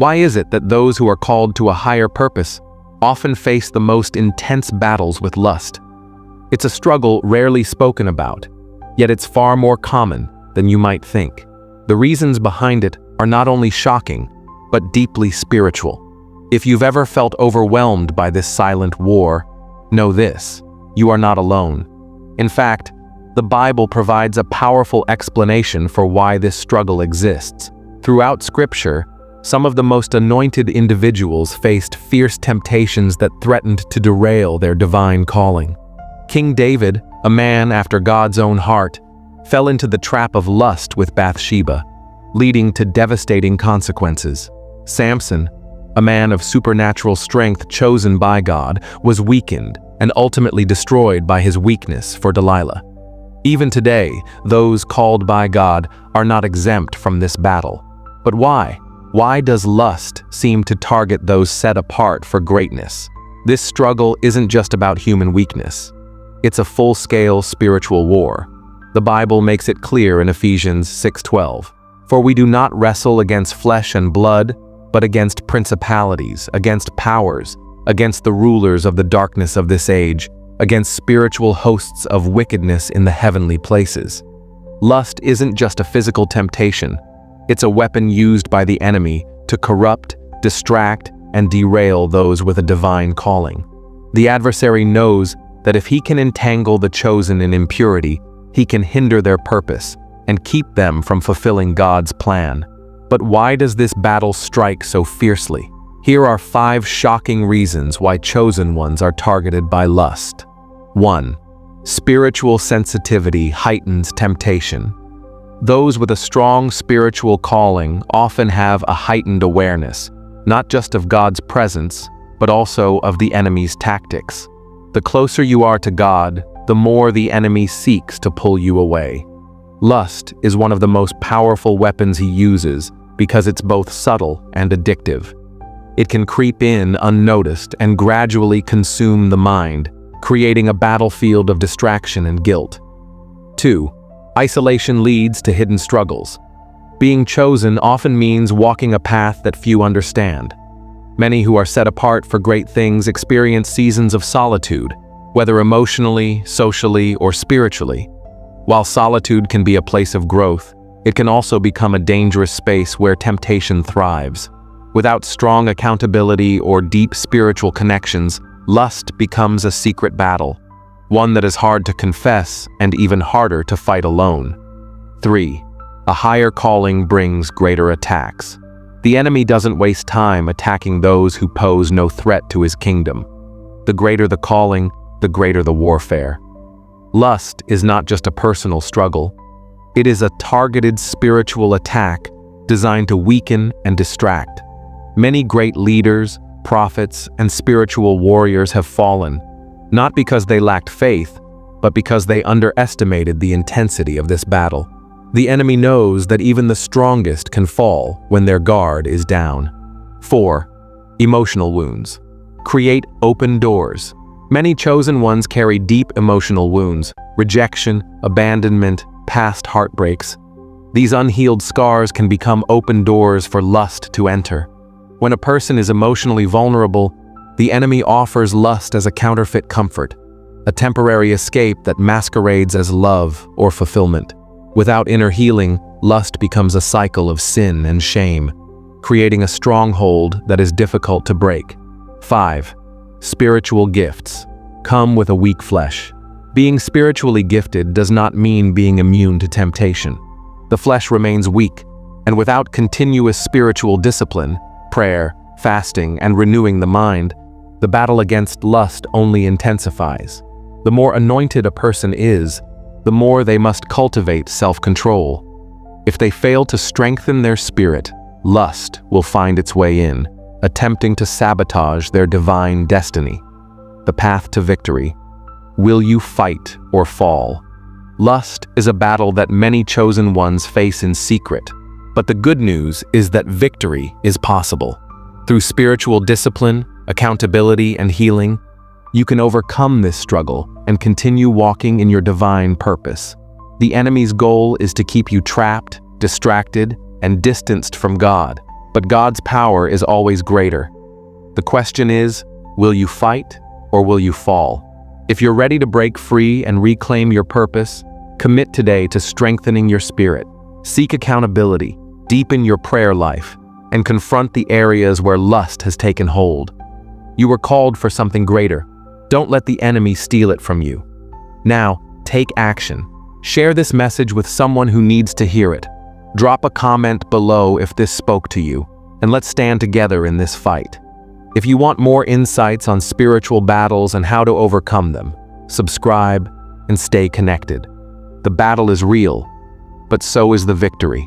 Why is it that those who are called to a higher purpose often face the most intense battles with lust? It's a struggle rarely spoken about, yet it's far more common than you might think. The reasons behind it are not only shocking, but deeply spiritual. If you've ever felt overwhelmed by this silent war, know this: you are not alone. In fact, the Bible provides a powerful explanation for why this struggle exists. Throughout Scripture, some of the most anointed individuals faced fierce temptations that threatened to derail their divine calling. King David, a man after God's own heart, fell into the trap of lust with Bathsheba, leading to devastating consequences. Samson, a man of supernatural strength chosen by God, was weakened and ultimately destroyed by his weakness for Delilah. Even today, those called by God are not exempt from this battle. But why? Why does lust seem to target those set apart for greatness? This struggle isn't just about human weakness. It's a full-scale spiritual war. The Bible makes it clear in Ephesians 6:12. For we do not wrestle against flesh and blood, but against principalities, against powers, against the rulers of the darkness of this age, against spiritual hosts of wickedness in the heavenly places. Lust isn't just a physical temptation. It's a weapon used by the enemy to corrupt, distract, and derail those with a divine calling. The adversary knows that if he can entangle the chosen in impurity, he can hinder their purpose and keep them from fulfilling God's plan. But why does this battle strike so fiercely? Here are 5 shocking reasons why chosen ones are targeted by lust. 1. Spiritual sensitivity heightens temptation. Those with a strong spiritual calling often have a heightened awareness, not just of God's presence, but also of the enemy's tactics. The closer you are to God, the more the enemy seeks to pull you away. Lust is one of the most powerful weapons he uses because it's both subtle and addictive. It can creep in unnoticed and gradually consume the mind, creating a battlefield of distraction and guilt. 2. Isolation leads to hidden struggles. Being chosen often means walking a path that few understand. Many who are set apart for great things experience seasons of solitude, whether emotionally, socially, or spiritually. While solitude can be a place of growth, it can also become a dangerous space where temptation thrives. Without strong accountability or deep spiritual connections, lust becomes a secret battle, one that is hard to confess and even harder to fight alone. 3. A higher calling brings greater attacks. The enemy doesn't waste time attacking those who pose no threat to his kingdom. The greater the calling, the greater the warfare. Lust is not just a personal struggle. It is a targeted spiritual attack designed to weaken and distract. Many great leaders, prophets, and spiritual warriors have fallen, not because they lacked faith, but because they underestimated the intensity of this battle. The enemy knows that even the strongest can fall when their guard is down. 4. Emotional wounds create open doors. Many chosen ones carry deep emotional wounds: rejection, abandonment, past heartbreaks. These unhealed scars can become open doors for lust to enter. When a person is emotionally vulnerable, the enemy offers lust as a counterfeit comfort, a temporary escape that masquerades as love or fulfillment. Without inner healing, lust becomes a cycle of sin and shame, creating a stronghold that is difficult to break. 5. Spiritual gifts come with a weak flesh. Being spiritually gifted does not mean being immune to temptation. The flesh remains weak, and without continuous spiritual discipline, prayer, fasting, and renewing the mind, the battle against lust only intensifies. The more anointed a person is, the more they must cultivate self-control. If they fail to strengthen their spirit, lust will find its way in, attempting to sabotage their divine destiny. The path to victory. Will you fight or fall? Lust is a battle that many chosen ones face in secret, but the good news is that victory is possible. Through spiritual discipline, accountability, and healing, you can overcome this struggle and continue walking in your divine purpose. The enemy's goal is to keep you trapped, distracted, and distanced from God. but God's power is always greater. The question is, will you fight or will you fall? If you're ready to break free and reclaim your purpose, commit today to strengthening your spirit. Seek accountability, deepen your prayer life, and confront the areas where lust has taken hold. You were called for something greater. Don't let the enemy steal it from you. Now, take action. Share this message with someone who needs to hear it. Drop a comment below if this spoke to you, and let's stand together in this fight. If you want more insights on spiritual battles and how to overcome them, subscribe and stay connected. The battle is real, but so is the victory.